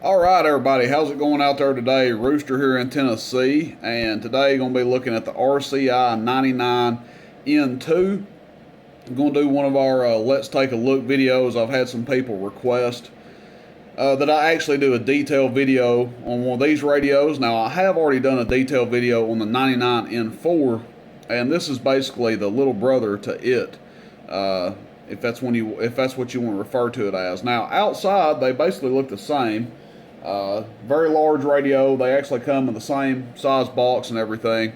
All right, everybody, how's it going out there today? Rooster here in Tennessee, and today going to be looking at the RCI 99N2. I'm going to do one of our Let's Take a Look videos. I've had some people request that I actually do a detailed video on one of these radios. Now, I have already done a detailed video on the 99N4, and this is basically the little brother to it. If that's what you want to refer to it as. Now, outside, they basically look the same. Very large radio. They actually come in the same size box and everything.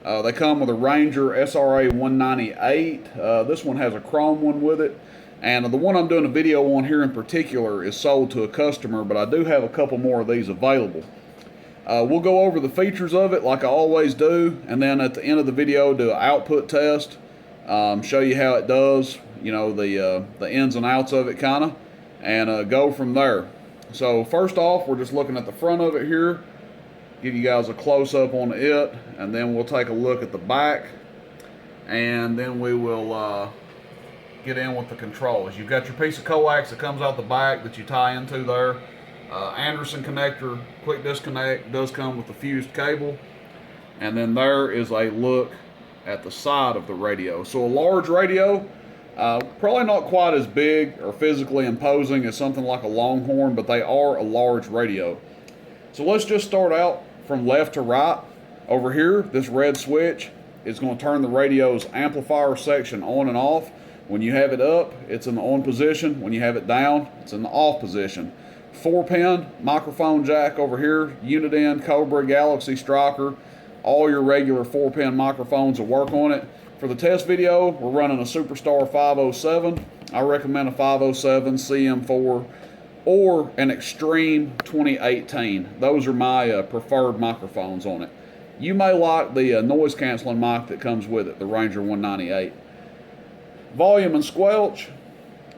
They come with a Ranger SRA 198. This one has a chrome one with it. And the one I'm doing a video on here in particular is sold to a customer, but I do have a couple more of these available. We'll go over the features of it like I always do, and then at the end of the video do an output test, show you how it does, you know, the ins and outs of it kind of, and go from there. So first off, we're just looking at the front of it here, give you guys a close-up on it, and then we'll take a look at the back, and then we will get in with the controls. You've got your piece of coax that comes out the back that you tie into there. Anderson connector, quick disconnect, does come with the fused cable, and then there is a look at the side of the radio. So a large radio, probably not quite as big or physically imposing as something like a Longhorn, but they are a large radio. So let's just start out from left to right. Over here, this red switch is going to turn the radio's amplifier section on and off. When you have it up, it's in the on position. When you have it down, it's in the off position. 4-pin microphone jack over here, Uniden, Cobra, Galaxy, Striker. All your regular 4-pin microphones will work on it. For the test video, we're running a Superstar 507. I recommend a 507, CM4, or an Extreme 2018. Those are my preferred microphones on it. You may like the noise canceling mic that comes with it, the Ranger 198. Volume and squelch,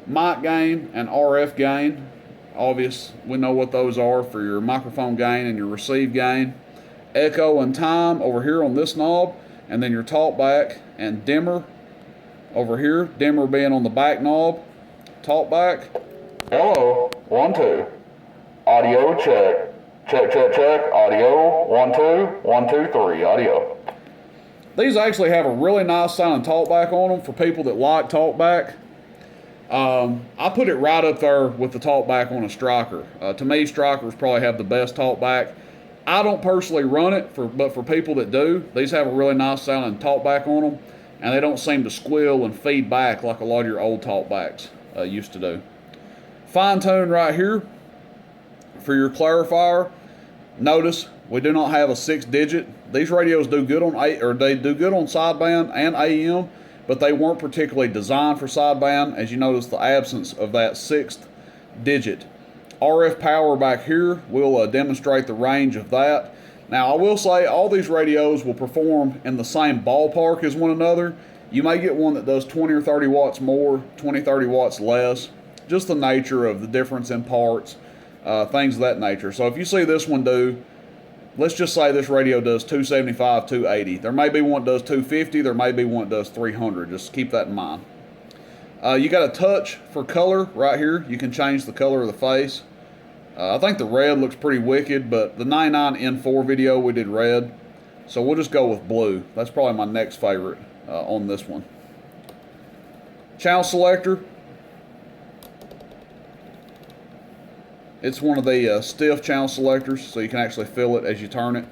mic gain and RF gain. Obvious, we know what those are for your microphone gain and your receive gain. Echo and time over here on this knob, and then your talkback and dimmer over here. Dimmer being on the back knob. Talkback. Hello, 1 2. Audio check. Check, check, check. Audio 1 2. 1 2 3. Audio. These actually have a really nice sounding talkback on them for people that like talkback. I put it right up there with the talkback on a Striker. To me, Strikers probably have the best talkback. I don't personally run it, but for people that do, these have a really nice sounding talkback on them, and they don't seem to squeal and feed back like a lot of your old talkbacks used to do. Fine tune right here for your clarifier. Notice we do not have a 6-digit. These radios do good on sideband and AM, but they weren't particularly designed for sideband, as you notice the absence of that 6th digit. RF power back here will demonstrate the range of that. Now, I will say all these radios will perform in the same ballpark as one another. You may get one that does 20 or 30 watts more, 20, 30 watts less. Just the nature of the difference in parts, things of that nature. So if you see this one do, let's just say this radio does 275, 280. There may be one that does 250, there may be one that does 300. Just keep that in mind. You got a touch for color right here. You can change the color of the face. I think the red looks pretty wicked, but the 99N4 video we did red, so we'll just go with blue. That's probably my next favorite on this one. Channel selector. It's one of the stiff channel selectors, so you can actually feel it as you turn it.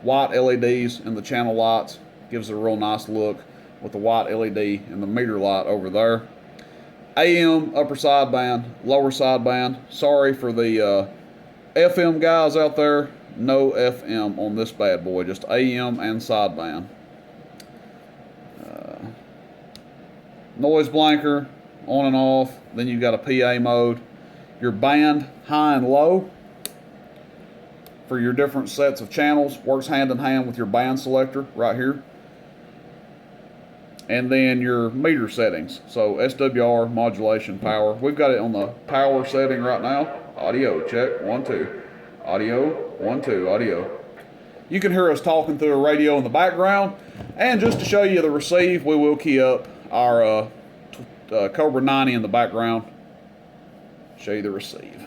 White LEDs in the channel lights gives it a real nice look with the white LED and the meter light over there. AM, upper sideband, lower sideband. Sorry for the FM guys out there. No FM on this bad boy, just AM and sideband. Noise blanker, on and off. Then you've got a PA mode. Your band, high and low, for your different sets of channels. Works hand in hand with your band selector right here. And then your meter settings. So SWR, modulation, power. We've got it on the power setting right now. Audio, check, 1 2. Audio, 1 2, audio. You can hear us talking through a radio in the background. And just to show you the receive, we will key up our Cobra 90 in the background. Show you the receive.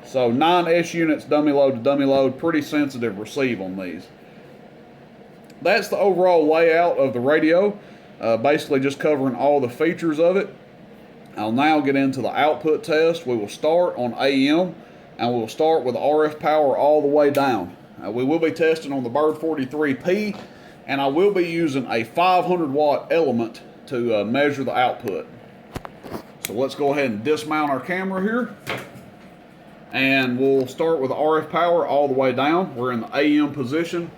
So 9 S units, dummy load to dummy load, pretty sensitive receive on these. That's the overall layout of the radio, basically just covering all the features of it. I'll now get into the output test. We will start on AM, and we'll start with RF power all the way down. We will be testing on the Bird 43P, and I will be using a 500 watt element to measure the output. So let's go ahead and dismount our camera here, and we'll start with the RF power all the way down. We're in the AM position,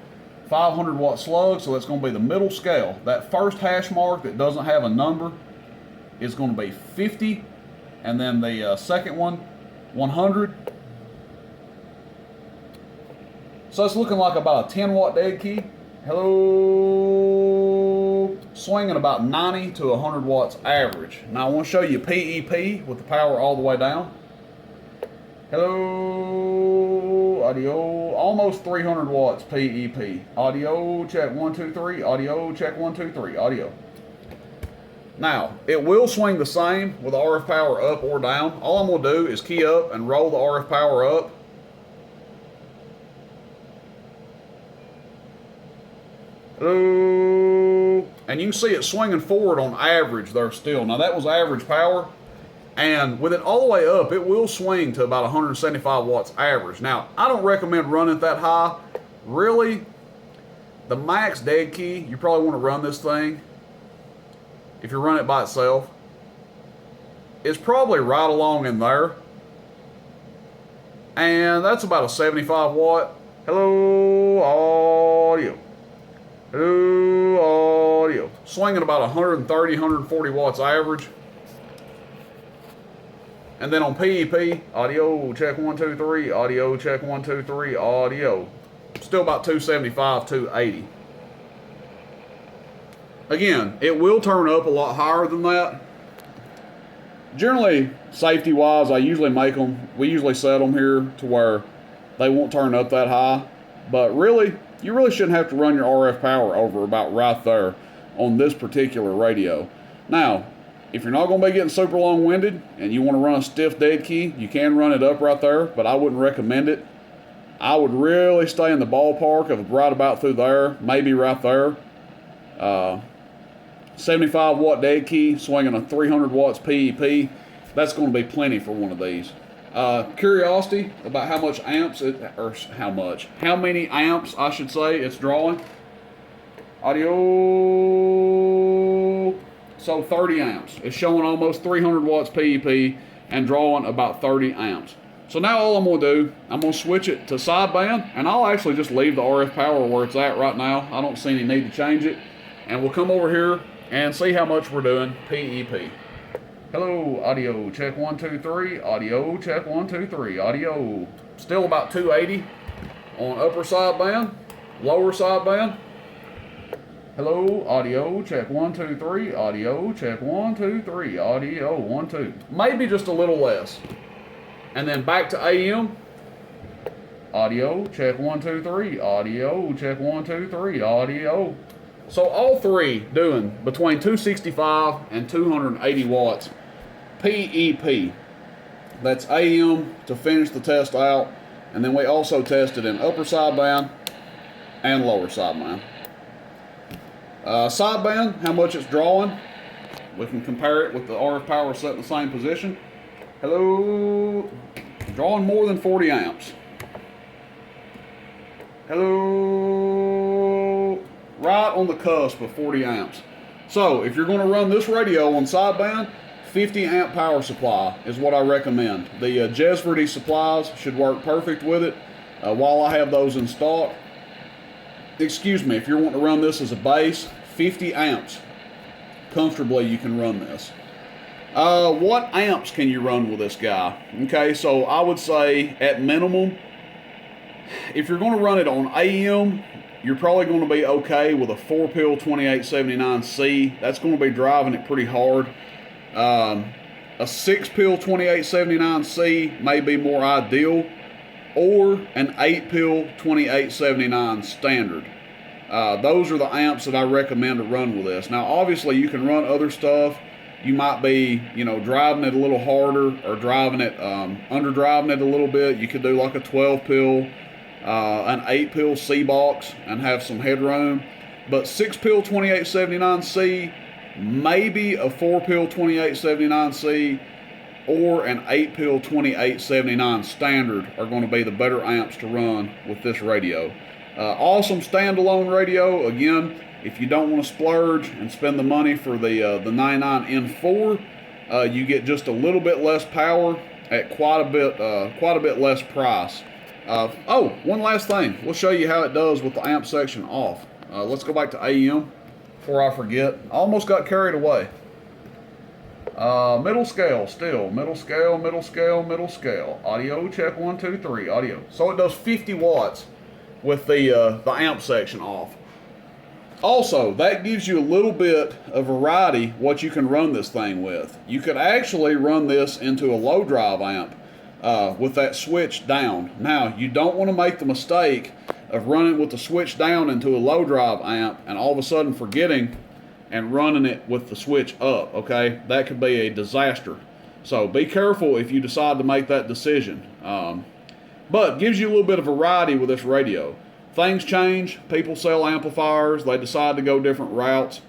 500 watt slug, so that's going to be the middle scale. That first hash mark that doesn't have a number is going to be 50, and then the second one, 100. So it's looking like about a 10 watt dead key. Hello, swinging about 90 to 100 watts average. Now I want to show you PEP with the power all the way down. Hello, audio, almost 300 watts PEP. Audio, check 1, 2, 3. Audio, check 1, 2, 3. Audio. Now, it will swing the same with the RF power up or down. All I'm going to do is key up and roll the RF power up. Hello. And you can see it swinging forward on average there still. Now, that was average power. And with it all the way up, it will swing to about 175 watts average. Now, I don't recommend running it that high. Really, the max dead key, you probably want to run this thing, if you run it by itself, it's probably right along in there. And that's about a 75 watt. Hello, audio. Hello, audio. Swinging about 130, 140 watts average. And then on PEP, audio, check 1, 2, 3. Audio, check 1, 2, 3. Audio. Still about 275, 280. Again, it will turn up a lot higher than that. Generally, safety-wise, we usually set them here to where they won't turn up that high. But really, you really shouldn't have to run your RF power over about right there on this particular radio. Now, if you're not going to be getting super long-winded and you want to run a stiff dead key, you can run it up right there, but I wouldn't recommend it. I would really stay in the ballpark of right about through there, maybe right there. 75 watt dead key, swinging a 300 watts PEP. That's going to be plenty for one of these. Curiosity about how many amps I should say it's drawing. Audio. So 30 amps. It's showing almost 300 watts PEP and drawing about 30 amps. So now all I'm going to do, I'm going to switch it to sideband, and I'll actually just leave the RF power where it's at right now. I don't see any need to change it. And we'll come over here and see how much we're doing PEP. Hello, audio, check 1, 2, 3. Audio, check 1, 2, 3. Audio. Still about 280 on upper sideband, lower sideband. Hello, audio, check 1, 2, 3. Audio, check 1, 2, 3. Audio, 1, 2. Maybe just a little less. And then back to AM. Audio, check 1, 2, 3. Audio, check 1, 2, 3. Audio. So all three doing between 265 and 280 watts PEP. That's AM to finish the test out. And then we also tested in upper sideband and lower sideband. Sideband, how much it's drawing. We can compare it with the RF power set in the same position. Hello, drawing more than 40 amps. Hello, right on the cusp of 40 amps. So if you're going to run this radio on sideband, 50 amp power supply is what I recommend. The Jesverdy supplies should work perfect with it while I have those in stock. Excuse me, if you're wanting to run this as a base, 50 amps. Comfortably you can run this. What amps can you run with this guy? Okay, so I would say at minimum, if you're going to run it on AM, you're probably going to be okay with a 4-pill 2879C. That's going to be driving it pretty hard. A 6-pill 2879C may be more ideal, or an 8-pill 2879 standard. Those are the amps that I recommend to run with this. Now, obviously, you can run other stuff you might be, you know, driving it a little harder or driving it, under-driving it a little bit. You could do like a 12-pill, an 8-pill C box and have some headroom. But 6-pill 2879C, maybe a 4-pill 2879C, or an 8-pill 2879 standard are going to be the better amps to run with this radio. Awesome standalone radio. Again, if you don't want to splurge and spend the money for the 99N4, you get just a little bit less power at quite a bit less price. Oh, one last thing. We'll show you how it does with the amp section off. Let's go back to AM before I forget. I almost got carried away. Middle scale, still. Middle scale, middle scale, middle scale. Audio, check 1, 2, 3. Audio. So it does 50 watts with the amp section off. Also, that gives you a little bit of variety what you can run this thing with. You could actually run this into a low drive amp with that switch down. Now, you don't want to make the mistake of running with the switch down into a low drive amp and all of a sudden forgetting and running it with the switch up, okay? That could be a disaster. So be careful if you decide to make that decision. But gives you a little bit of variety with this radio. Things change, people sell amplifiers, they decide to go different routes.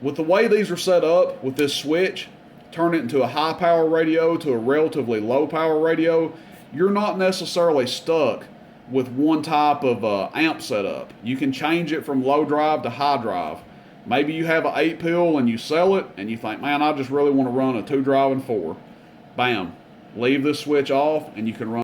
With the way these are set up with this switch, turn it into a high power radio to a relatively low power radio, you're not necessarily stuck with one type of amp setup. You can change it from low drive to high drive. Maybe you have an 8-pill and you sell it and you think, man, I just really want to run a 2 drive and 4. Bam. Leave this switch off and you can run